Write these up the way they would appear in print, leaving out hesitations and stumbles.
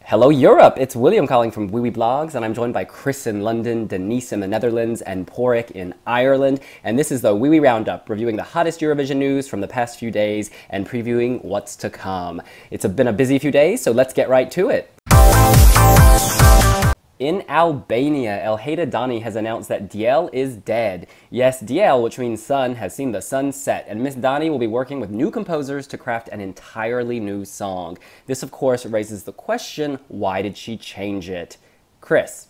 Hello Europe, it's William calling from wiwibloggs, and I'm joined by Chris in London, Denise in the Netherlands, and Padraig in Ireland. And this is the Wiwi Round Up, reviewing the hottest Eurovision news from the past few days and previewing what's to come. It's been a busy few days, so let's get right to it. In Albania, Elhaida Dani has announced that Diell is dead. Yes, Diell, which means sun, has seen the sun set, and Miss Dani will be working with new composers to craft an entirely new song. This, of course, raises the question, why did she change it? Chris?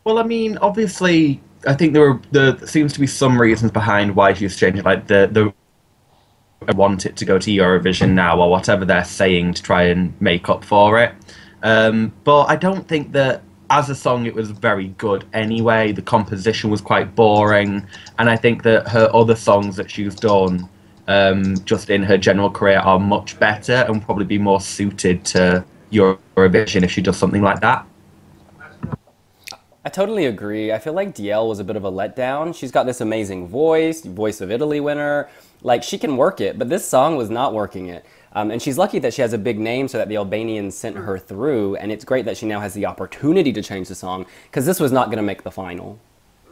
Well, I mean, obviously, I think there seems to be some reasons behind why she's changed it, like I want it to go to Eurovision now, or whatever they're saying to try and make up for it. But I don't think that as a song it was very good anyway. The composition was quite boring, and I think that her other songs that she's done just in her general career are much better and probably be more suited to Eurovision if she does something like that. I totally agree. I feel like Diell was a bit of a letdown. She's got this amazing voice, Voice of Italy winner. Like, she can work it, but this song was not working it. And she's lucky that she has a big name so that the Albanians sent her through, and it's great that she now has the opportunity to change the song, because this was not going to make the final.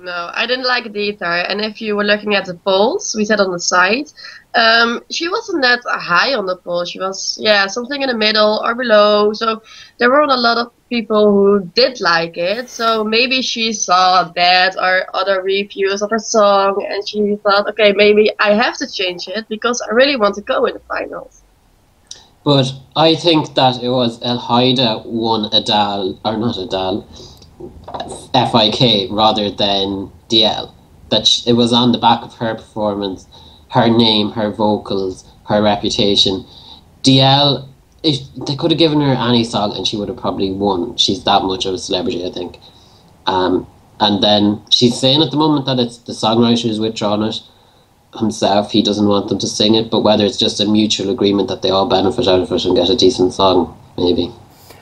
No, I didn't like it either. And if you were looking at the polls, we said on the site, she wasn't that high on the poll. She was, yeah, something in the middle or below. So there weren't a lot of people who did like it. So maybe she saw that or other reviews of her song, and she thought, okay, maybe I have to change it because I really want to go in the finals. But I think that it was Elhaida won A Dal, or not A Dal, FIK rather than Diell. That it was on the back of her performance, her name, her vocals, her reputation. Diell, if they could have given her any song and she would have probably won. She's that much of a celebrity, I think. And then she's saying at the moment that it's the songwriter who's withdrawn it himself. He doesn't want them to sing it, but whether it's just a mutual agreement that they all benefit out of it and get a decent song, maybe.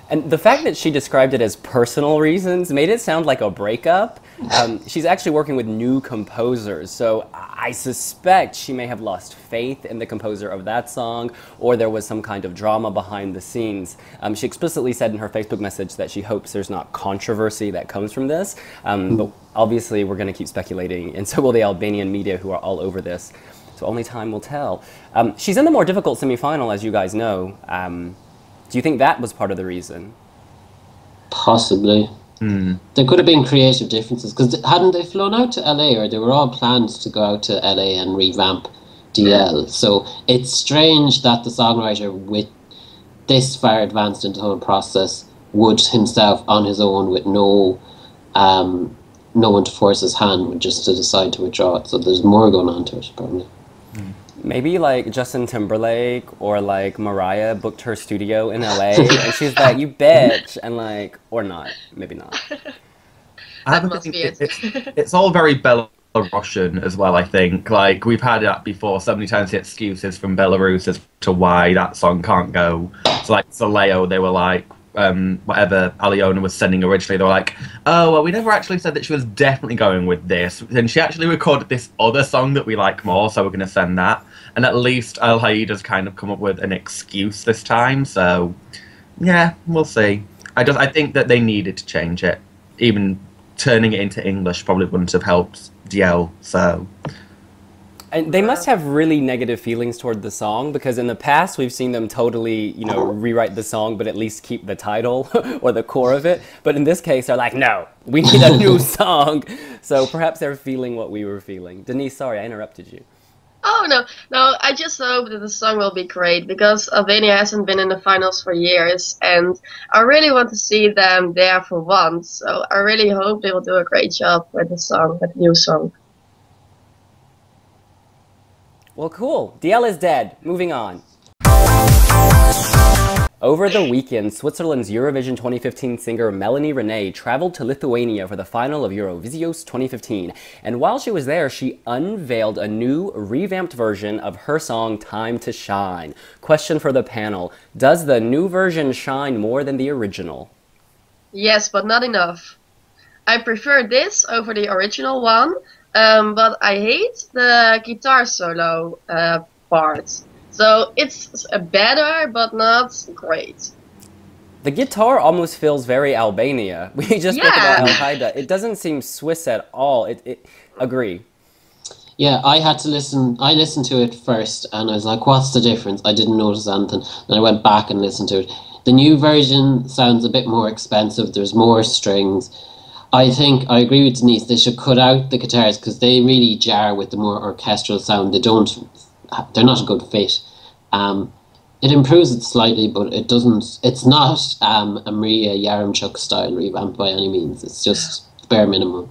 And the fact that she described it as personal reasons made it sound like a breakup. She's actually working with new composers, so I suspect she may have lost faith in the composer of that song, or there was some kind of drama behind the scenes. She explicitly said in her Facebook message that she hopes there's not controversy that comes from this, but obviously we're going to keep speculating, and so will the Albanian media, who are all over this, so only time will tell. She's in the more difficult semi-final, as you guys know. Do you think that was part of the reason? Possibly. There could have been creative differences, because hadn't they flown out to LA, or they were all planned to go out to LA and revamp Diell. So it's strange that the songwriter, with this far advanced into the whole process, would himself on his own, with no one to force his hand, would just to decide to withdraw it. So there's more going on to it, probably. Maybe like Justin Timberlake or like Mariah booked her studio in LA and she's like, you bitch, and like, or not, maybe not. It's all very Belarusian as well, I think. Like, we've had that before so many times, the excuses from Belarus as to why that song can't go. So like Soleo, they were like, whatever Aliona was sending originally, they were like, oh, well, we never actually said that she was definitely going with this. And she actually recorded this other song that we like more, so we're going to send that. And at least Elhaida's kind of come up with an excuse this time, so yeah, we'll see. I think that they needed to change it. Even turning it into English probably wouldn't have helped Diell, so... And they must have really negative feelings toward the song, because in the past we've seen them totally, you know, rewrite the song but at least keep the title or the core of it. But in this case they're like, no, we need a new song. So perhaps they're feeling what we were feeling. Denise, sorry, I interrupted you. Oh, no, I just hope that the song will be great, because Albania hasn't been in the finals for years, and I really want to see them there for once. So I really hope they will do a great job with the song, with the new song. Well, cool. Diell is dead. Moving on. Over the weekend, Switzerland's Eurovision 2015 singer Mélanie René traveled to Lithuania for the final of Eurovizijos 2015. And while she was there, she unveiled a new, revamped version of her song Time to Shine. Question for the panel: does the new version shine more than the original? Yes, but not enough. I prefer this over the original one, but I hate the guitar solo part. So it's better, but not great. The guitar almost feels very Albania. We just spoke about Elhaida. It doesn't seem Swiss at all. Agree. Yeah, I had to listen. I listened to it first, and I was like, "What's the difference?" I didn't notice anything. Then I went back and listened to it. The new version sounds a bit more expensive. There's more strings. I think I agree with Denise. They should cut out the guitars because they really jar with the more orchestral sound. They're not a good fit. It improves it slightly, but it doesn't. It's not a Maria Yaremchuk style revamp by any means. It's just bare minimum.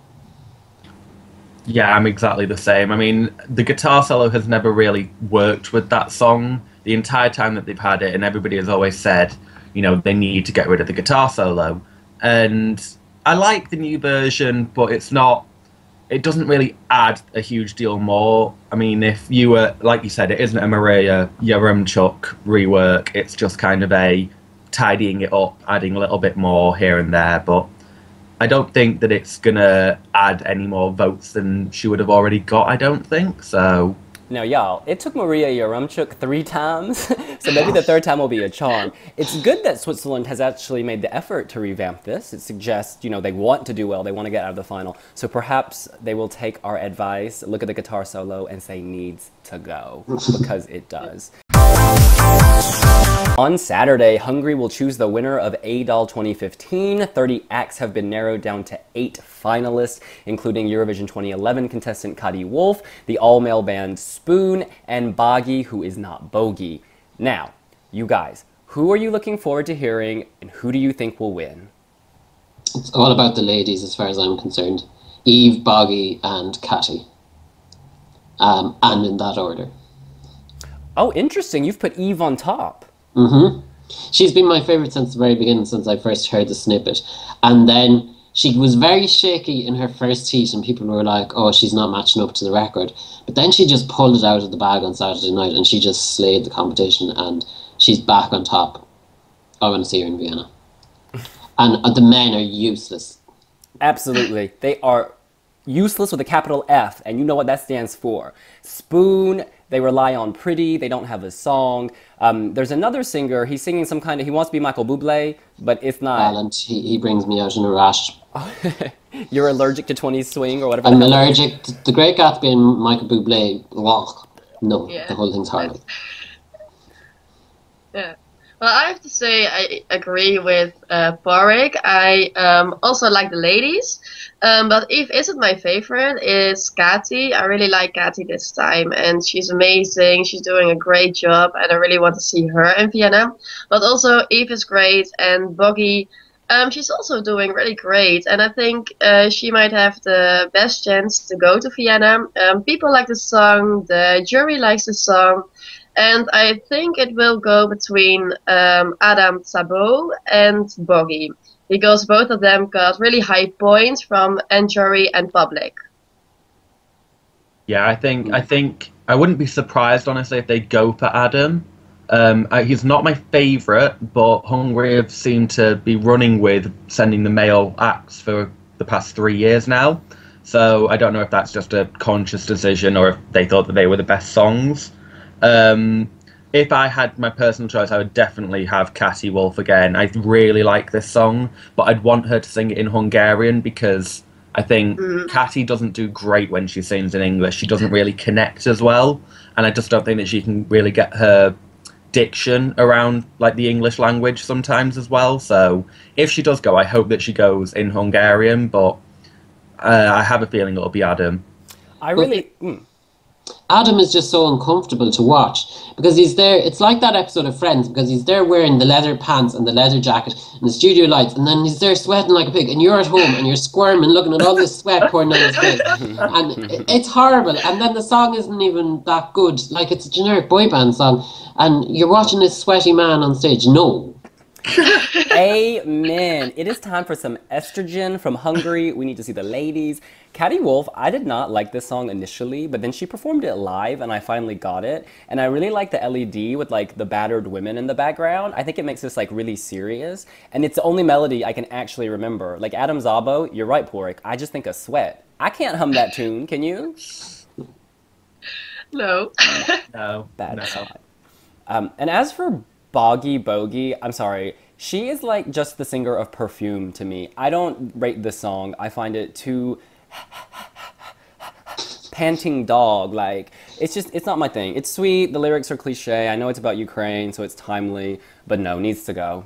Yeah, I'm exactly the same. I mean, the guitar solo has never really worked with that song the entire time that they've had it, and everybody has always said, you know, they need to get rid of the guitar solo. And I like the new version, but it doesn't really add a huge deal more. I mean, if you were, like you said, it isn't a Maria Yaremchuk rework. It's just kind of a tidying it up, adding a little bit more here and there. But I don't think that it's going to add any more votes than she would have already got, I don't think. So... Now, y'all, it took Maria Yaremchuk 3 times, so maybe the 3rd time will be a charm. It's good that Switzerland has actually made the effort to revamp this. It suggests, you know, they want to do well, they want to get out of the final. So perhaps they will take our advice, look at the guitar solo, and say needs to go, because it does. On Saturday, Hungary will choose the winner of A Dal 2015. 30 acts have been narrowed down to 8 finalists, including Eurovision 2011 contestant Kati Wolf, the all-male band Spoon, and Boggy, who is not Bogey. Now, you guys, who are you looking forward to hearing, and who do you think will win? It's all about the ladies as far as I'm concerned. Eve, Boggy, and Kati. And in that order. Oh, interesting. You've put Eve on top. Mm-hmm. She's been my favourite since the very beginning, since I first heard the snippet. And then she was very shaky in her first heat, and people were like, oh, she's not matching up to the record. But then she just pulled it out of the bag on Saturday night, and she just slayed the competition, and she's back on top. I want to see her in Vienna. And the men are useless. Absolutely. They are useless with a capital F, and you know what that stands for. Spoon, they rely on pretty, they don't have a song. There's another singer, he's singing some kind of, he wants to be Michael Bublé, but it's not. And he brings me out in a rash. You're allergic to 20s swing or whatever? I'm allergic to the Great Gatsby and Michael Bublé. No, Yeah. the whole thing's horrible. Yeah. Well, I have to say I agree with Padraig. I also like the ladies, but Eve isn't my favorite. It's Kati. I really like Kati this time, and she's amazing. She's doing a great job, and I really want to see her in Vienna. But also Eve is great, and Boggy, she's also doing really great, and I think she might have the best chance to go to Vienna. People like the song, the jury likes the song. And I think it will go between Adam Sabo and Boggy, because both of them got really high points from jury and public. Yeah, I think I wouldn't be surprised, honestly, if they go for Adam. He's not my favourite, but Hungary have seemed to be running with sending the male acts for the past 3 years now. So I don't know if that's just a conscious decision or if they thought that they were the best songs. If I had my personal choice, I would definitely have Kati Wolf again. I really like this song, but I'd want her to sing it in Hungarian because I think Kati doesn't do great when she sings in English. She doesn't really connect as well, and I just don't think that she can really get her diction around like the English language sometimes as well. So if she does go, I hope that she goes in Hungarian, but I have a feeling it'll be Adam. Adam is just so uncomfortable to watch because he's there. It's like that episode of Friends, because he's there wearing the leather pants and the leather jacket and the studio lights, and then he's there sweating like a pig, and you're at home and you're squirming looking at all this sweat pouring down his face, and it's horrible. And then the song isn't even that good, like it's a generic boy band song, and you're watching this sweaty man on stage. No, Amen. It is time for some estrogen from Hungary. We need to see the ladies. Caddy Wolf, I did not like this song initially, but then she performed it live and I finally got it. And I really like the LED with like the battered women in the background. I think it makes this like really serious. And it's the only melody I can actually remember. Like Adam Zabo, you're right, Porik. I just think of Sweat. I can't hum that tune. Can you? No. No. Bad No. side. And as for Boggy Bogey, I'm sorry. She is like just the singer of Perfume to me. I don't rate this song. I find it too panting dog. Like, it's not my thing. It's sweet. The lyrics are cliche. I know it's about Ukraine, so it's timely. But no, needs to go.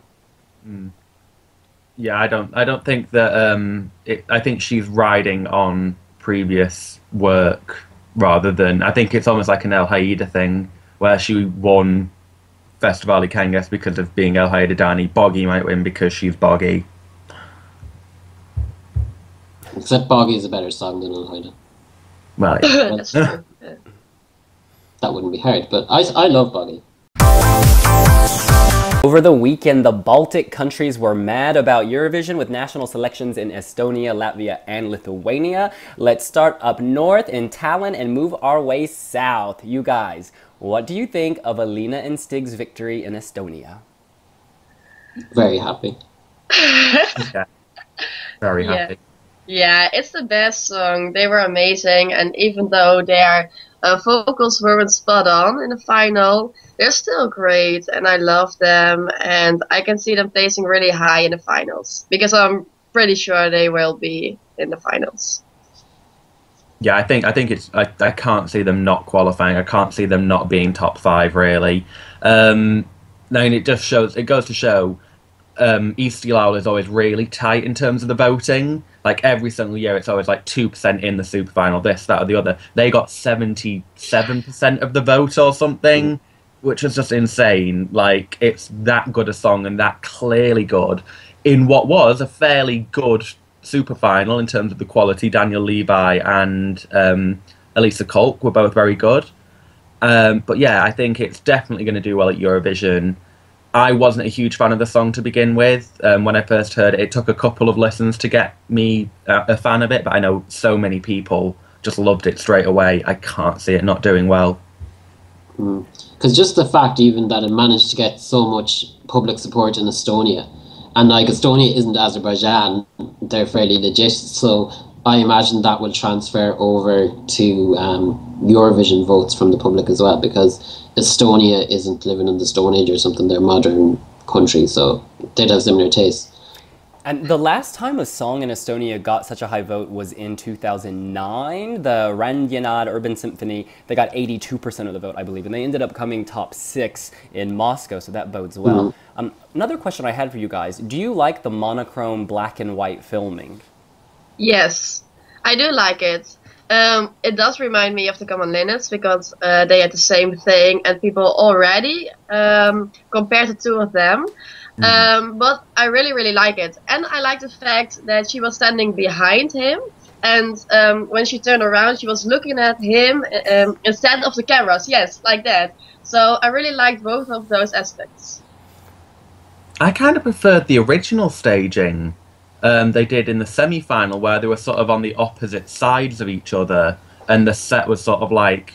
Yeah, I don't think that. I think she's riding on previous work rather than. I think it's almost like an Elhaida thing where she won Festival Kangas because of being Elhaida Dani. Boggy might win because she's Boggy. Except Boggy is a better song than Elhaida. Well, yeah. That's true. Yeah. That wouldn't be hard, but I love Boggy. Over the weekend, the Baltic countries were mad about Eurovision with national selections in Estonia, Latvia, and Lithuania. Let's start up north in Tallinn and move our way south. You guys, what do you think of Elina and Stig's victory in Estonia? Very happy. Yeah. Very happy. Yeah, it's the best song. They were amazing, and even though their vocals weren't spot on in the final, they're still great, and I love them, and I can see them placing really high in the finals, because I'm pretty sure they will be in the finals. Yeah, I think it's. I can't see them not qualifying. I can't see them not being top 5 really. I mean, it just shows. It goes to show. Eesti Laul is always really tight in terms of the voting. Like every single year, it's always like 2% in the super final, this, that, or the other. They got 77% of the vote or something, which is just insane. Like, it's that good a song and that clearly good in what was a fairly good super final in terms of the quality. Daniel Levi and Elisa Kolk were both very good. But yeah, I think it's definitely going to do well at Eurovision. I wasn't a huge fan of the song to begin with. When I first heard it, it took a couple of listens to get me a fan of it, but I know so many people just loved it straight away. I can't see it not doing well. Because just the fact even that it managed to get so much public support in Estonia, and like Estonia isn't Azerbaijan, they're fairly legit, so I imagine that will transfer over to Eurovision votes from the public as well, because Estonia isn't living in the Stone Age or something. They're a modern country, so they'd have similar tastes. And the last time a song in Estonia got such a high vote was in 2009, the Randjanad Urban Symphony. They got 82% of the vote, I believe, and they ended up coming top 6 in Moscow, so that bodes well. Another question I had for you guys, do you like the monochrome black and white filming? Yes, I do like it. It does remind me of the Common Linnets, because they had the same thing, and people already compared the two of them. But I really, really like it. And I like the fact that she was standing behind him, and when she turned around, she was looking at him instead of the cameras. Yes, like that. So I really liked both of those aspects. I kind of preferred the original staging they did in the semi-final, where they were sort of on the opposite sides of each other, and the set was sort of like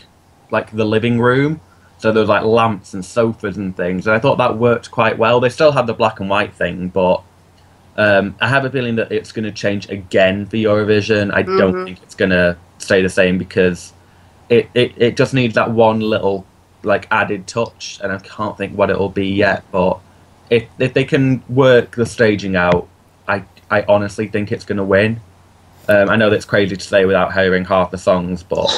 the living room. So there was like lamps and sofas and things, and I thought that worked quite well. They still had the black and white thing, but I have a feeling that it's going to change again for Eurovision. I don't think it's going to stay the same, because it just needs that one little like added touch, and I can't think what it'll be yet. But if they can work the staging out, I honestly think it's going to win. I know that's crazy to say without hearing half the songs, but...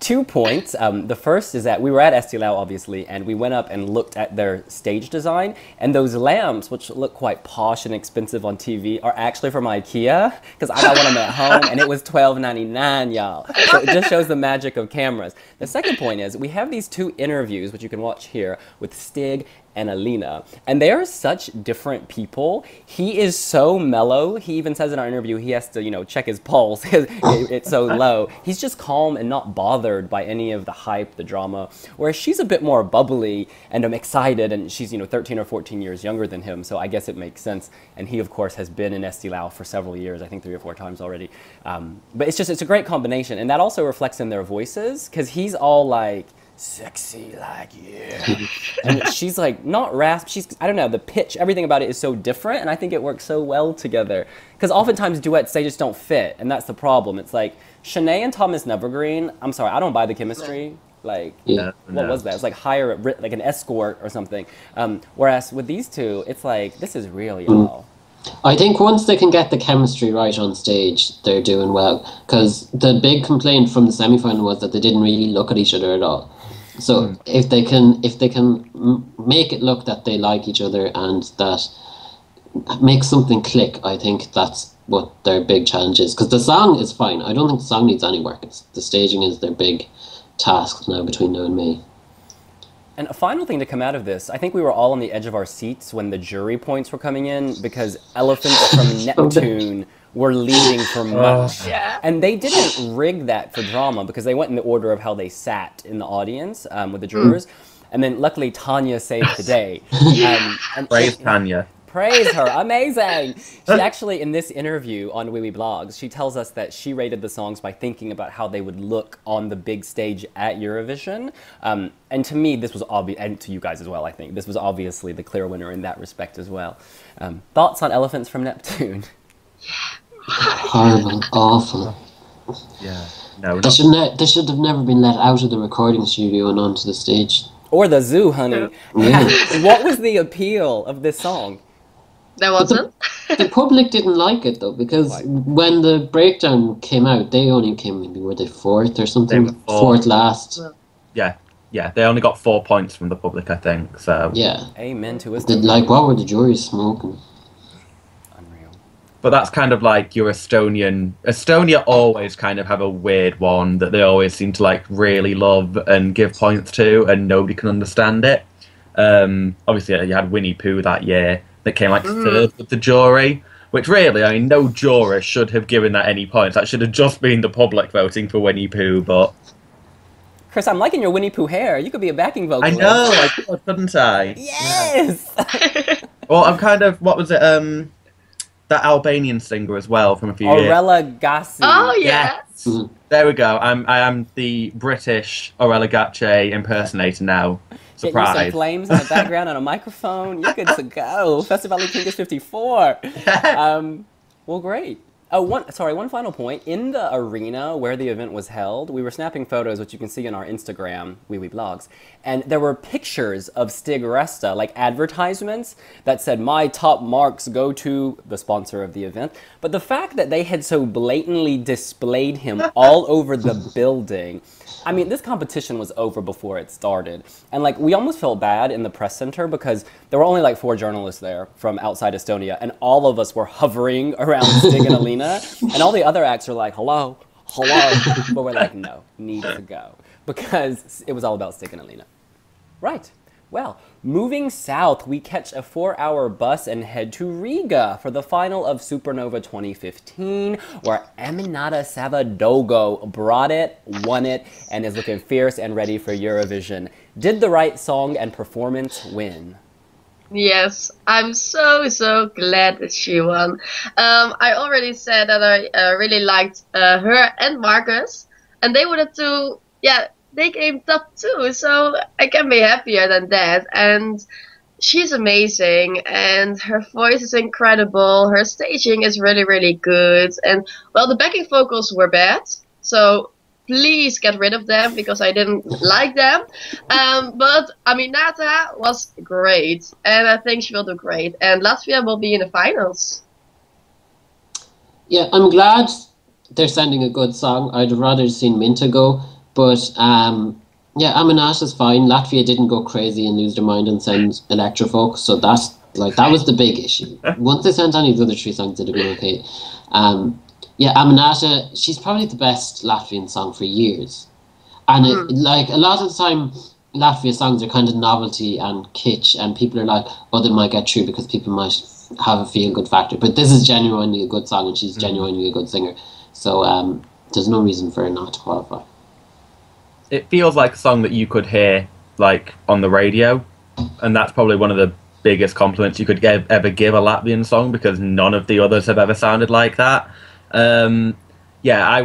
2 points. The first is that we were at Eesti Laul, obviously, and we went up and looked at their stage design, and those lamps, which look quite posh and expensive on TV, are actually from IKEA, because I got one of them at home, and it was $12.99, y'all. So it just shows the magic of cameras. The second point is, we have these 2 interviews, which you can watch here, with Stig and Elina, and they are such different people. He is so mellow. He even says in our interview he has to, check his pulse. It's so low. He's just calm and not bothered bothered by any of the hype, the drama, whereas she's a bit more bubbly and excited, and she's, 13 or 14 years younger than him, so I guess it makes sense. And he, of course, has been in Eesti Laul for several years, I think 3 or 4 times already. But it's a great combination, and that also reflects in their voices, because he's all like, sexy like you. And she's like, not rasp, I don't know, the pitch, everything about it is so different, and I think it works so well together. Because oftentimes duets, they just don't fit, and that's the problem. It's like, Shanae and Thomas Nevergreen, I'm sorry, I don't buy the chemistry. Like, what was that? It was like hire, like an escort or something. Whereas with these two, it's like, this is real, y'all. I think once they can get the chemistry right on stage, they're doing well. Because the big complaint from the semi-final was that they didn't really look at each other at all. So if they can make it look that they like each other and that make something click, I think that's what their big challenge is. Because the song is fine. I don't think the song needs any work. The staging is their big task now between now and May. And a final thing to come out of this, I think we were all on the edge of our seats when the jury points were coming in, because elephants from Neptune were leading for much. And they didn't rig that for drama, because they went in the order of how they sat in the audience with the jurors. And then luckily Tanya saved the day. Praise Tanya. Praise her, amazing. She actually, in this interview on wiwibloggs, she tells us that she rated the songs by thinking about how they would look on the big stage at Eurovision. And to me, this was obvious, and to you guys as well, I think, this was obviously the clear winner in that respect as well. Thoughts on Elephants from Neptune? Horrible, awful. Yeah, no. They should have never been let out of the recording studio and onto the stage. Or the zoo, honey. Yeah. What was the appeal of this song? There wasn't. The public didn't like it though, because when the breakdown came out, they only came, maybe were they 4th or something? 4th last. Yeah, they only got 4 points from the public, I think. So yeah. Amen to us. Like, what were the juries smoking? Unreal. But that's kind of like your Estonia always kind of have a weird one that they always seem to like really love and give points to, and nobody can understand it. Obviously, you had Winnie Pooh that year that came like 3rd with the jury, which really, I mean, no juror should have given that any points. That should have just been the public voting for Winnie Pooh, but... Chris, I'm liking your Winnie Pooh hair. You could be a backing vocalist. I know, I could, couldn't I? Yes! Yeah. Well, I'm kind of, what was it, that Albanian singer as well from a few years. Orella Gassi. Oh, yes. There we go. I am the British Orella Gace impersonator now. Surprise. Get you some flames in the background on a microphone. You're good to go. Festival King is 54. Well, great. Oh, one final point. In the arena where the event was held, we were snapping photos, which you can see on our Instagram, wiwibloggs, and there were pictures of Stig Rästa, like advertisements that said, "My top marks go to the sponsor of the event." But the fact that they had so blatantly displayed him all over the building, I mean, this competition was over before it started. And like, we almost felt bad in the press center because there were only like 4 journalists there from outside Estonia, and all of us were hovering around Stig and Elina, and all the other acts are like, hello, but we're like, no, need to go, because it was all about Stig and Elina. Right. Well, moving south, we catch a 4-hour bus and head to Riga for the final of Supernova 2015, where Aminata Savadogo brought it, won it, and is looking fierce and ready for Eurovision. Did the right song and performance win? Yes, I'm so glad that she won. I already said that I really liked her and Marcus, and they were the two, they came top 2, so I can be happier than that. And she's amazing, and her voice is incredible. Her staging is really good. And, well, the backing vocals were bad, so please get rid of them, because I didn't like them. But Aminata was great, and I think she will do great. And Latvia will be in the finals. Yeah, I'm glad they're sending a good song. I'd have rather seen Minta go. But, Aminata's fine. Latvia didn't go crazy and lose their mind and send Electrofolk, so that was the big issue. Once they sent any of the other 3 songs, it'd have been okay. Aminata, she's probably the best Latvian song for years. And, a lot of the time, Latvia songs are kind of novelty and kitsch, and people are like, oh, they might get through because people might have a feel-good factor. But this is genuinely a good song, and she's genuinely a good singer. So, there's no reason for her not to qualify. it feels like a song that you could hear like on the radio, and that's probably one of the biggest compliments you could ever give a Latvian song, because none of the others have ever sounded like that. Yeah,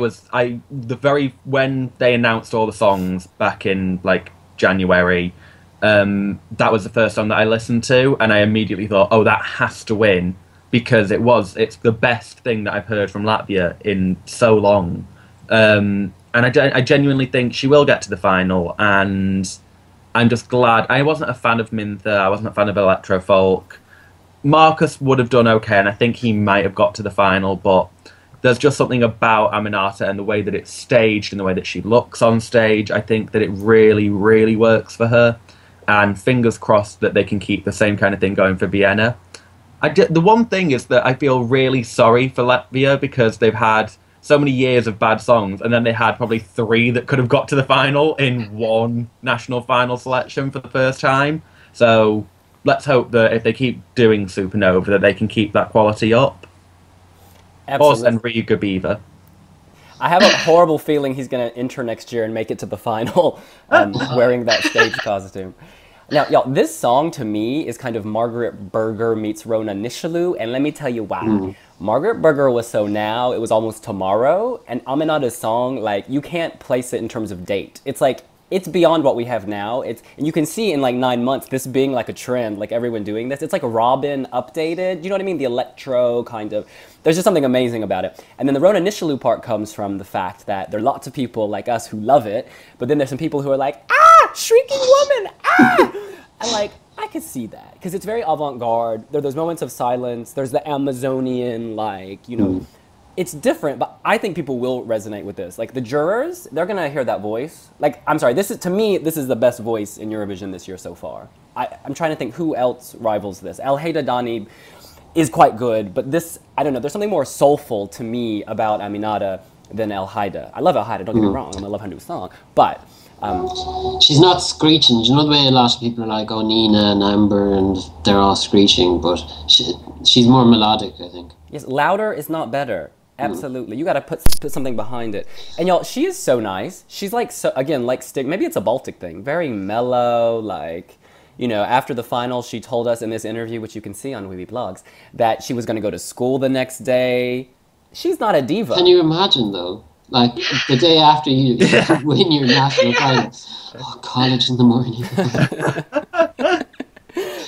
when they announced all the songs back in like January, that was the first song that I listened to, and I immediately thought, oh, that has to win, because it's the best thing that I've heard from Latvia in so long. And I genuinely think she will get to the final, and I'm just glad. I wasn't a fan of Mintha, I wasn't a fan of Electrofolk. Marcus would have done okay, and I think he might have got to the final, but there's just something about Aminata and the way that it's staged and the way that she looks on stage. I think that it really, really works for her, and fingers crossed that they can keep the same kind of thing going for Vienna. The one thing is that I feel really sorry for Latvia, because they've had so many years of bad songs, and then they had probably 3 that could have got to the final in one national final selection for the first time. So let's hope that if they keep doing Supernova, that they can keep that quality up. Absolutely. Or send Riga Beaver. I have a horrible feeling he's going to enter next year and make it to the final wearing that stage costume. Now, y'all, this song to me is kind of Margaret Berger meets Rona Nishalu, and let me tell you why. Margaret Berger was So Now, it was almost tomorrow, and Aminata's song, like, you can't place it in terms of date. It's like, it's beyond what we have now. And you can see in like 9 months this being like a trend, like everyone doing this. It's like a Robin updated, you know what I mean? The electro kind of, there's just something amazing about it. And then the Rona Nishalu part comes from the fact that there are lots of people like us who love it, but then there's some people who are like, ah, shrieking woman, ah! And like, I could see that, because it's very avant-garde. There are those moments of silence. There's the Amazonian, like, you know, it's different, but I think people will resonate with this. Like the jurors, they're gonna hear that voice. Like, I'm sorry, to me, this is the best voice in Eurovision this year so far. I'm trying to think who else rivals this. Elhaida Dani is quite good, but this, I don't know, there's something more soulful to me about Aminata than Elhaida. I love Elhaida, don't get me wrong, I love her new song, but she's not screeching. You know the way a lot of people are like, oh, Nina and Amber, and they're all screeching, but she's more melodic, I think. Yes, louder is not better. Absolutely. You got to put something behind it. And y'all, she is so nice. She's like, so again, like Stig, maybe it's a Baltic thing, very mellow, like, you know, after the final, she told us in this interview, which you can see on wiwibloggs, that she was going to go to school the next day. She's not a diva. Can you imagine, though? Like, the day after you win your national final, oh, college in the morning.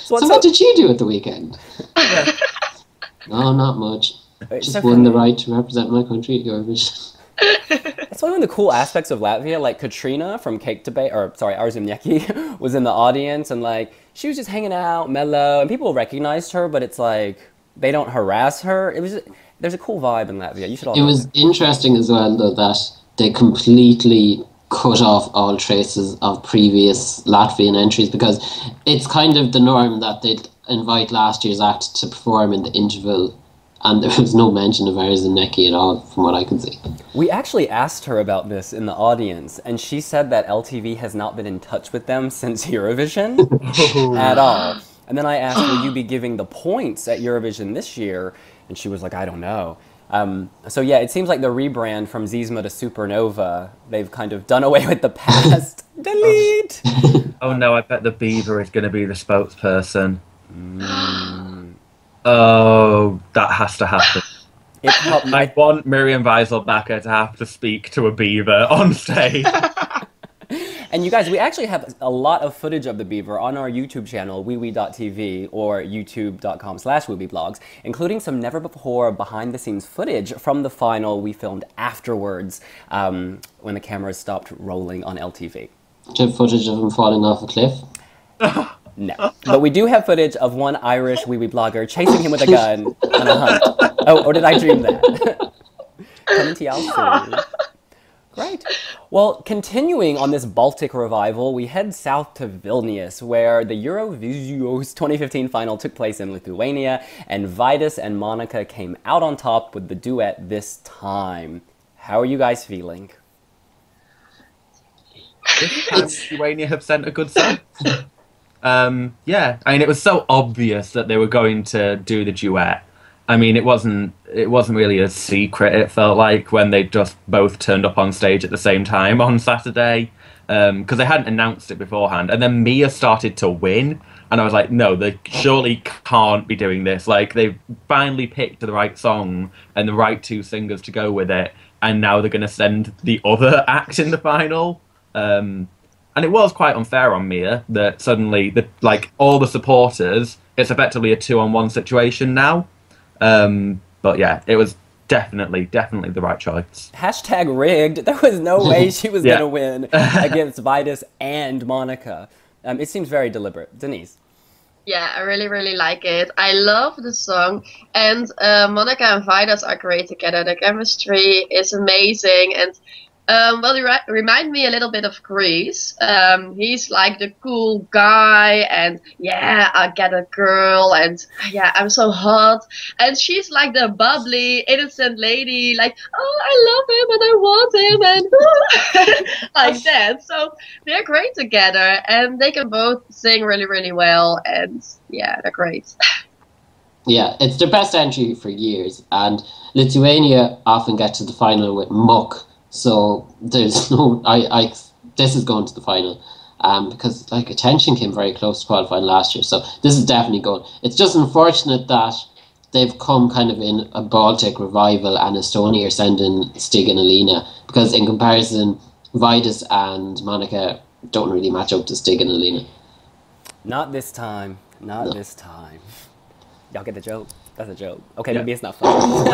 So what did you do at the weekend? No, not much. Just won the right to represent my country at Eurovision. That's one of the cool aspects of Latvia. Like Katrina from Cake Debate, or sorry, Arzumnieki, was in the audience, and like she was just hanging out, mellow, and people recognized her, but it's like they don't harass her. It was there's a cool vibe in Latvia. You should all. It was interesting as well, though, that they completely cut off all traces of previous Latvian entries, because it's kind of the norm that they'd invite last year's act to perform in the interval. And there was no mention of Arzumnieki at all, from what I can see. We actually asked her about this in the audience, and she said that LTV has not been in touch with them since Eurovision at all. And then I asked, will you be giving the points at Eurovision this year? And she was like, I don't know. So yeah, it seems like the rebrand from Zizma to Supernova, they've kind of done away with the past. Delete! Oh no, I bet the Beaver is going to be the spokesperson. Oh, that has to happen. I want Miriam Weiselbacher to have to speak to a beaver on stage. And you guys, we actually have a lot of footage of the beaver on our YouTube channel, wiwi.tv, or youtube.com/wiwibloggs, including some never-before behind-the-scenes footage from the final we filmed afterwards when the cameras stopped rolling on LTV. Do you have footage of him falling off a cliff? No. But we do have footage of one Irish Wiwi blogger chasing him with a gun on a hunt. Oh, or did I dream that? Coming to y'all soon. Great. Well, continuing on this Baltic revival, we head south to Vilnius, where the Eurovizijos 2015 final took place in Lithuania, and Vaidas and Monika came out on top with the duet this time. How are you guys feeling? Lithuania have sent a good song. Yeah, I mean, it was so obvious that they were going to do the duet. I mean, it wasn't really a secret. It felt like when they just both turned up on stage at the same time on Saturday, because they hadn't announced it beforehand. And then Mia started to win, and I was like, no, they surely can't be doing this. Like, they've finally picked the right song and the right two singers to go with it, and now they're going to send the other act in the final. And it was quite unfair on Mia that suddenly, all the supporters, it's effectively a 2-on-1 situation now. But yeah, it was definitely the right choice. Hashtag rigged. There was no way she was going to win against Vaidas and Monika. It seems very deliberate. Denise? Yeah, I really, really like it. I love the song, and Monika and Vaidas are great together. The chemistry is amazing, and well, they remind me a little bit of Greece. He's like the cool guy, and yeah, I get a girl, and yeah, I'm so hot. And she's like the bubbly, innocent lady, like, oh, I love him and I want him, and like that. So they're great together, and they can both sing really, really well, and yeah, they're great. Yeah, it's their best entry for years, and Lithuania often get to the final with muck. So there's no, this is going to the final, because like Attention came very close to qualifying last year. So this is definitely going. It's just unfortunate that they've come kind of in a Baltic revival, and Estonia are sending Stig and Elina, because in comparison, Vaidas and Monika don't really match up to Stig and Elina. Not this time. Not this time. Y'all get the joke? That's a joke. Okay, maybe it's not fun.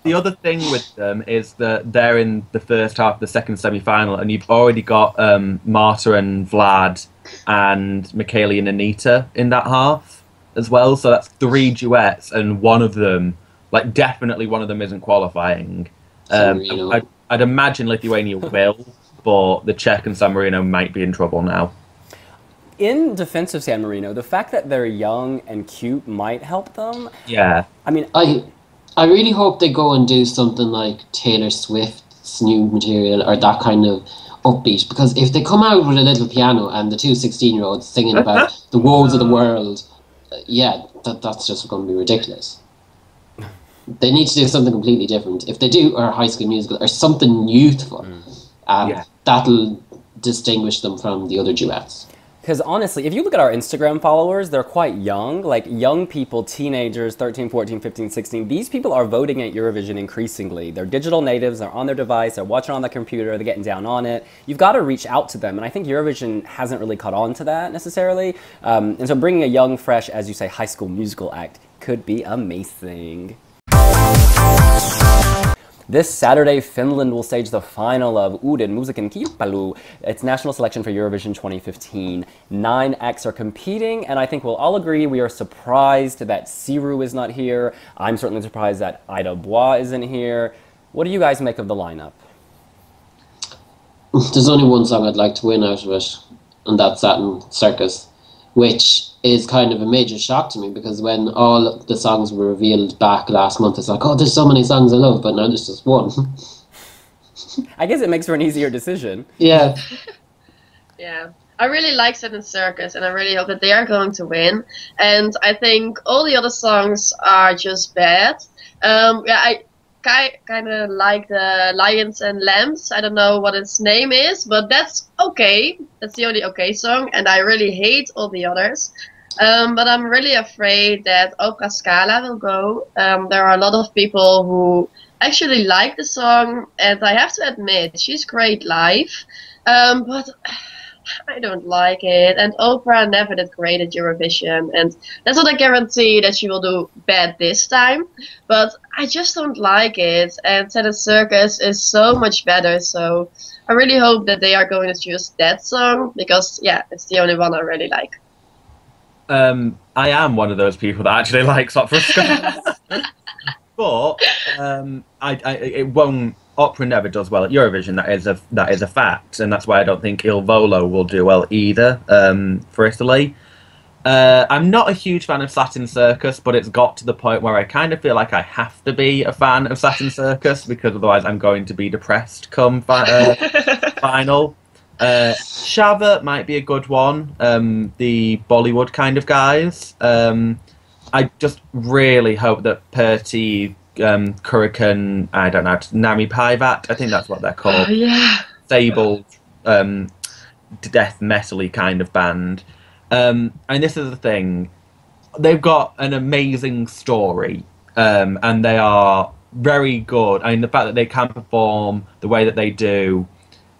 The other thing with them is that they're in the first half of the second semi-final, and you've already got Marta and Vlad and Michaeli and Anita in that half as well. So that's 3 duets, and one of them, like definitely one of them, isn't qualifying. I'd imagine Lithuania will, but the Czech and San Marino might be in trouble now. In defense of San Marino, the fact that they're young and cute might help them. Yeah. I mean, I really hope they go and do something like Taylor Swift's new material, or that kind of upbeat, because if they come out with a little piano and the 2 16-year-olds singing about the woes of the world, yeah, that's just going to be ridiculous. They need to do something completely different. If they do, or High School Musical, or something youthful, that'll distinguish them from the other duets. Because honestly, if you look at our Instagram followers, they're quite young, like young people, teenagers, 13, 14, 15, 16. These people are voting at Eurovision increasingly. They're digital natives, they're on their device, they're watching on the computer, they're getting down on it. You've got to reach out to them, and I think Eurovision hasn't really caught on to that necessarily. And so bringing a young, fresh, as you say, High School Musical act could be amazing. This Saturday, Finland will stage the final of Uuden Musiikin Kilpailu, its national selection for Eurovision 2015. 9 acts are competing, and I think we'll all agree we are surprised that Siru is not here. I'm certainly surprised that Ida Bois isn't here. What do you guys make of the lineup? There's only one song I'd like to win out of it, and that's Satin Circus, which is kind of a major shock to me, because when all the songs were revealed back last month, it's like, oh, there's so many songs I love, but now there's just one. I guess it makes for an easier decision. Yeah. Yeah. I really like Satin Circus, and I really hope that they are going to win. And I think all the other songs are just bad. I kind of like the Lions and Lambs. I don't know what its name is, but that's okay. That's the only okay song, and I really hate all the others. But I'm really afraid that Opera Scala will go. There are a lot of people who actually like the song, and I have to admit, she's great live, but I don't like it. And Oprah never did great at Eurovision, and that's not a guarantee that she will do bad this time, but I just don't like it. And Satin Circus is so much better, so I really hope that they are going to choose that song, because yeah, it's the only one I really like. I am one of those people that actually likes opera Scala. But it won't. Opera never does well at Eurovision. That is a fact, and that's why I don't think Il Volo will do well either for Italy. I'm not a huge fan of Satin Circus, but it's got to the point where I kind of feel like I have to be a fan of Satin Circus, because otherwise I'm going to be depressed come final. Shava might be a good one. The Bollywood kind of guys. I just really hope that Pertti, Kurikan, I don't know, Nami Paivat, I think that's what they're called. Oh, yeah. Disabled, death metal-y kind of band. And this is the thing. They've got an amazing story, and they are very good. I mean, the fact that they can perform the way that they do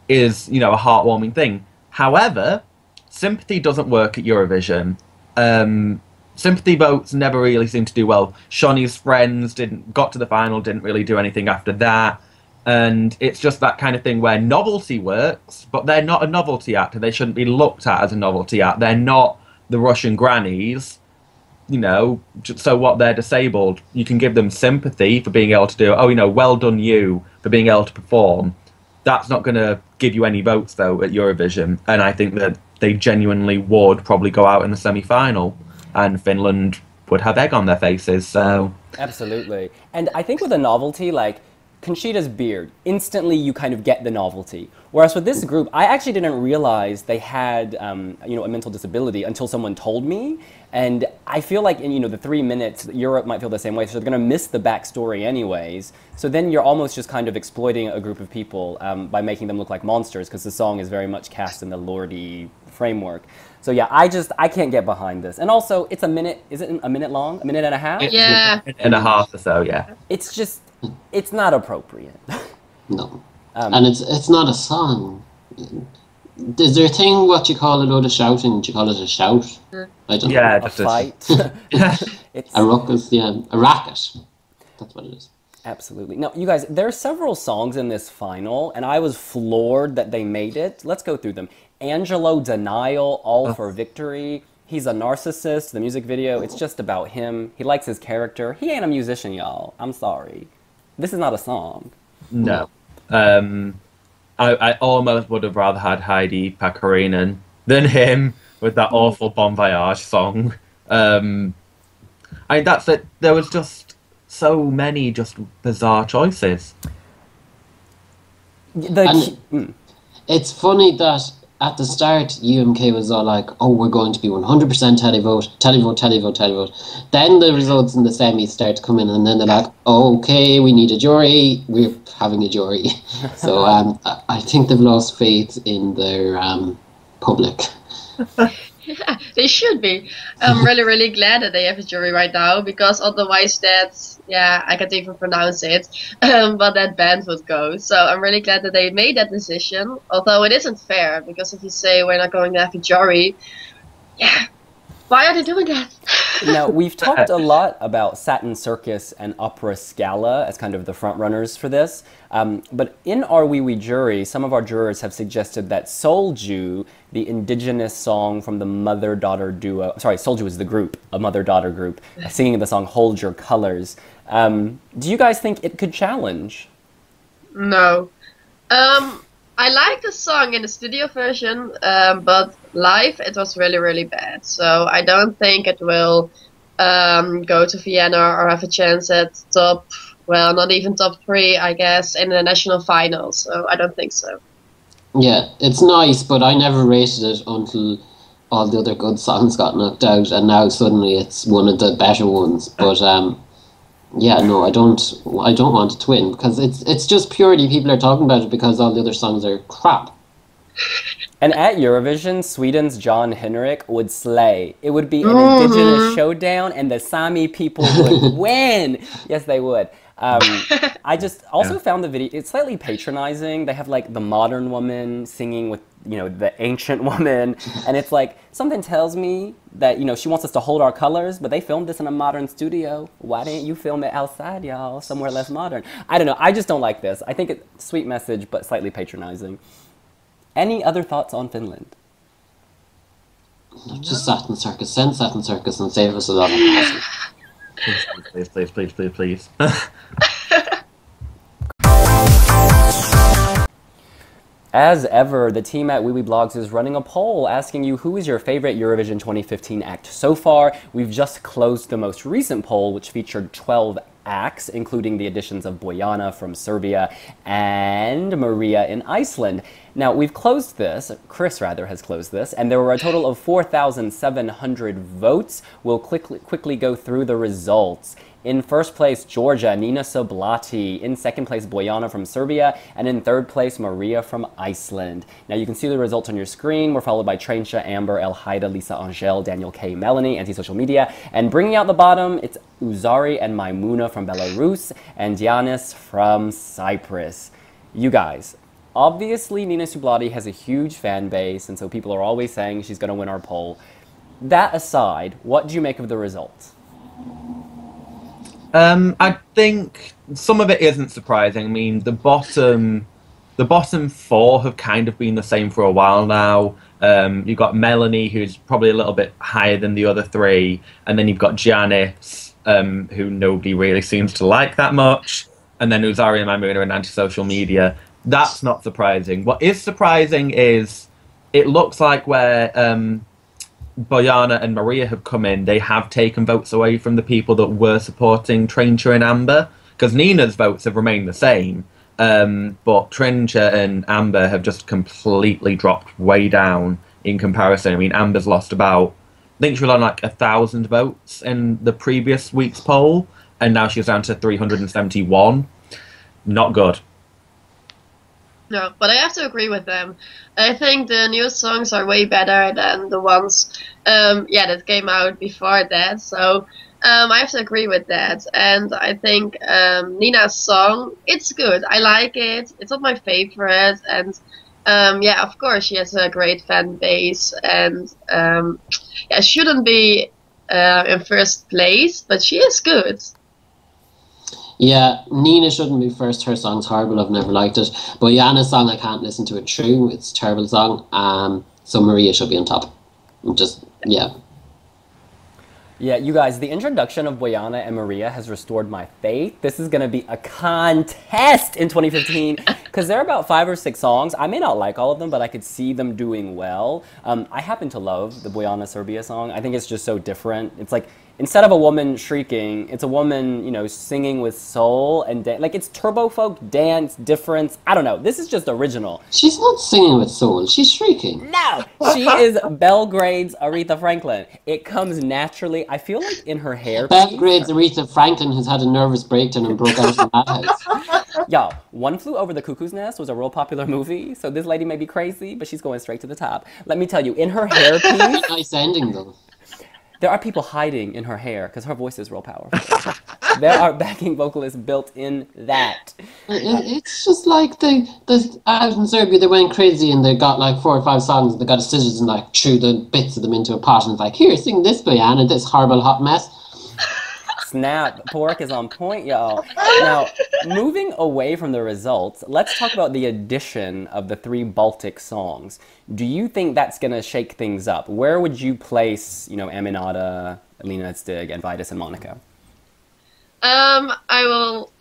is, you know, a heartwarming thing. However, sympathy doesn't work at Eurovision. Sympathy votes never really seem to do well. Shawnee's Friends got to the final, didn't really do anything after that. And it's just that kind of thing where novelty works, but they're not a novelty act. They shouldn't be looked at as a novelty act. They're not the Russian grannies, you know, so what, they're disabled. You can give them sympathy for being able to do, oh, you know, well done you for being able to perform. That's not going to give you any votes, though, at Eurovision. And I think that they genuinely would probably go out in the semi-final, and Finland would have egg on their faces, so... Absolutely. And I think with a novelty, like, Conchita's beard, instantly you kind of get the novelty. Whereas with this group, I actually didn't realize they had, you know, a mental disability until someone told me. And I feel like in, you know, the 3 minutes, Europe might feel the same way, so they're going to miss the backstory anyways. So then you're almost just kind of exploiting a group of people by making them look like monsters, because the song is very much cast in the Lordy framework. So yeah, I can't get behind this. And also, it's a minute, is it a minute long? A minute and a half? Yeah. A minute and a half or so, yeah. It's just, it's not appropriate. No. And it's not a song. Is there a thing, what you call a load of shouting? Do you call it a shout? I don't know. A fight. It's, a ruckus, yeah. A racket. That's what it is. Absolutely. Now, you guys, there are several songs in this final, and I was floored that they made it. Let's go through them. Angelo Denial, All for Victory. He's a narcissist. The music video, it's just about him. He likes his character. He ain't a musician, y'all. I'm sorry. This is not a song. No. I almost would have rather had Heidi Pakarinen than him with that awful Bon Voyage song. That's it. There was just so many just bizarre choices. It's funny that at the start, UMK was all like, oh, we're going to be 100% televote, televote, televote, televote. Then the results in the semis start to come in, and then they're like, oh, okay, we need a jury. We're having a jury. So I think they've lost faith in their public. Yeah, they should be. I'm really, really glad that they have a jury right now, because otherwise that's, yeah, I can't even pronounce it, but that band would go. So I'm really glad that they made that decision, although it isn't fair, because if you say we're not going to have a jury, yeah, why are they doing that? Now, we've talked a lot about Satin Circus and Opera Scala as kind of the front runners for this. But in our Wiwi jury, some of our jurors have suggested that Solju, the indigenous song from the mother-daughter duo, sorry, Solju is the group, a mother-daughter group, singing the song Hold Your Colors. Do you guys think it could challenge? No. I like the song in the studio version, but live it was really, really bad. So I don't think it will go to Vienna or have a chance at top, well, not even top 3, I guess, in the national final. So I don't think so. Yeah, it's nice, but I never rated it until all the other good songs got knocked out, and now suddenly it's one of the better ones. But yeah, no, I don't want it to win, because it's just purely people are talking about it because all the other songs are crap. And at Eurovision, Sweden's John Henrik would slay. It would be an indigenous showdown, and the Sami people would win. Yes, they would. I just also found the video, it's slightly patronizing. They have like the modern woman singing with, you know, the ancient woman, and it's like, something tells me that, you know, she wants us to hold our colors, but they filmed this in a modern studio. Why didn't you film it outside, y'all, somewhere less modern? I don't know, I just don't like this. I think it's a sweet message, but slightly patronizing. Any other thoughts on Finland? Just Satin Circus. Send Satin Circus and save us a lot of hassle. Please, please, please, please, please. As ever, the team at wiwibloggs is running a poll asking you who is your favorite Eurovision 2015 act so far. We've just closed the most recent poll, which featured 12 acts, including the additions of Bojana from Serbia and María in Iceland. Now, we've closed this, Chris rather has closed this, and there were a total of 4,700 votes. We'll quickly go through the results. In first place, Georgia, Nina Soblati. In second place, Bojana from Serbia. And in third place, María from Iceland. Now, you can see the results on your screen. We're followed by Trencha, Amber, Elhaida, Lisa, Angel, Daniel K, Melanie, Anti-Social Media. And bringing out the bottom, it's Uzari and Maimuna from Belarus and Giannis from Cyprus. You guys, obviously Nina Soblati has a huge fan base, and so people are always saying she's going to win our poll. That aside, what do you make of the results? I think some of it isn't surprising. I mean, the bottom four have kind of been the same for a while now. You've got Melanie, who's probably a little bit higher than the other three, and then you've got Janice, who nobody really seems to like that much, and then Uzari and Maimuna and Anti-Social Media. That's not surprising. What is surprising is it looks like where Bojana and María have come in, they have taken votes away from the people that were supporting Trencha and Amber, because Nina's votes have remained the same, but Trencha and Amber have just completely dropped way down in comparison. I mean, Amber's lost about, I think she was on like 1,000 votes in the previous week's poll, and now she's down to 371. Not good. No, but I have to agree with them. I think the new songs are way better than the ones, that came out before that. So I have to agree with that. And I think Nina's song, it's good. I like it. It's not my favorite. And of course, she has a great fan base. And shouldn't be in first place, but she is good. Yeah, Nina shouldn't be first. Her song's horrible. I've never liked it. But Jana's song, I can't listen to it through. It's a terrible song. So María should be on top. Yeah, you guys, the introduction of Bojana and María has restored my faith. This is going to be a contest in 2015 because there are about 5 or 6 songs. I may not like all of them, but I could see them doing well. I happen to love the Bojana Serbia song. I think it's just so different. It's like, instead of a woman shrieking, it's a woman, you know, singing with soul and like it's turbo folk dance difference. I don't know. This is just original. She's not singing with soul. She's shrieking. No, she is Belgrade's Aretha Franklin. It comes naturally. I feel like in her hair. Belgrade's Aretha Franklin has had a nervous breakdown and broke out of the madhouse. Y'all, One Flew Over the Cuckoo's Nest was a real popular movie. So this lady may be crazy, but she's going straight to the top. Let me tell you, in her hairpiece. Nice ending though. There are people hiding in her hair because her voice is real powerful. There are backing vocalists built in that. It's just like the out in Serbia, they went crazy and they got like 4 or 5 songs and they got a scissors and like threw the bits of them into a pot and like, here, sing this, Bojana, this horrible hot mess. Snap. Pork is on point, y'all. Now, moving away from the results, let's talk about the addition of the 3 Baltic songs. Do you think that's going to shake things up? Where would you place, you know, Aminata, Elina Stig, and Vaidas and Monika? I will,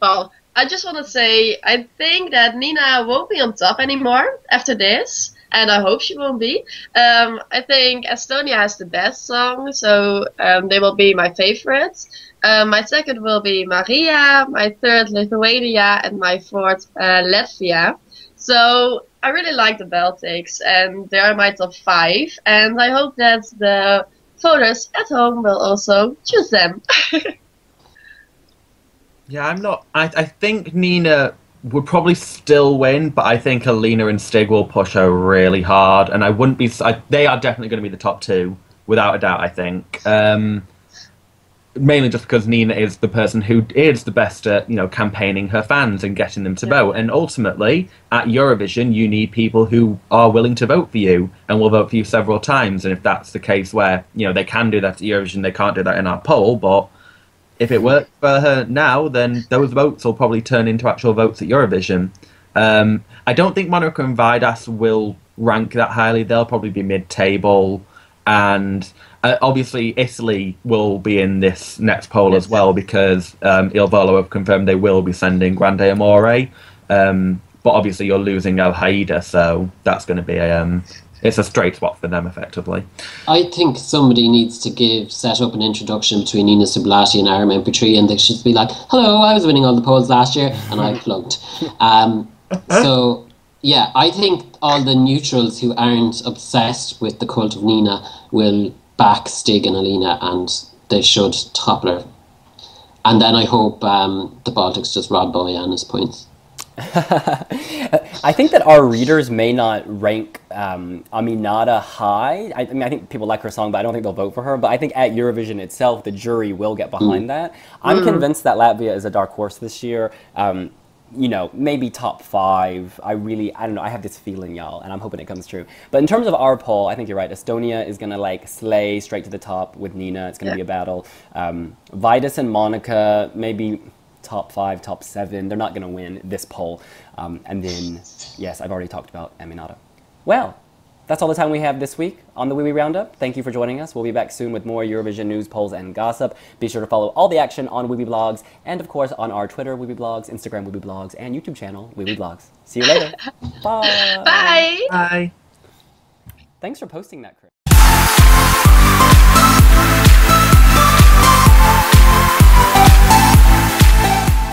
well, I just want to say, I think that Nina won't be on top anymore after this. And I hope she won't be. I think Estonia has the best song, so they will be my favorites. My second will be María, my third Lithuania, and my fourth Latvia. So I really like the Baltics, and they are my top 5. And I hope that the voters at home will also choose them. Yeah, I'm not. I think Nina would probably still win, but I think Elina and Stig will push her really hard, and I wouldn't be. They are definitely going to be the top 2, without a doubt. I think, mainly just because Nina is the person who is the best at, you know, campaigning her fans and getting them to vote. And ultimately, at Eurovision, you need people who are willing to vote for you and will vote for you several times. And if that's the case, where, you know, they can do that at Eurovision, they can't do that in our poll, but if it works for her now, then those votes will probably turn into actual votes at Eurovision. I don't think Monika and Vaidas will rank that highly. They'll probably be mid-table. And obviously Italy will be in this next poll as well, because Il Volo have confirmed they will be sending Grande Amore. But obviously you're losing Elhaida, so that's going to be it's a straight swap for them, effectively. I think somebody needs to set up an introduction between Nina Sublati and Armin MP3, and they should be like, hello, I was winning all the polls last year, and I plugged. So, yeah, I think all the neutrals who aren't obsessed with the cult of Nina will back Stig and Elina, and they should topple her. And then I hope the Baltics just rob Bojana's points. I think that our readers may not rank Aminata high. I mean, I think people like her song, but I don't think they'll vote for her. But I think at Eurovision itself, the jury will get behind that. I'm convinced that Latvia is a dark horse this year. You know, maybe top 5. I don't know. I have this feeling, y'all, and I'm hoping it comes true. But in terms of our poll, I think you're right. Estonia is going to, like, slay straight to the top with Nina. It's going to be a battle. Vaidas and Monika, maybe top 5, top 7. They're not going to win this poll. And then, yes, I've already talked about Aminata. Well, that's all the time we have this week on the Wiwi Round Up. Thank you for joining us. We'll be back soon with more Eurovision news, polls, and gossip. Be sure to follow all the action on Wiwi Blogs, and of course on our Twitter, Wiwi Blogs, Instagram, Wiwi Blogs, and YouTube channel, Wiwi Blogs. See you later. Bye. Bye. Bye. Thanks for posting that.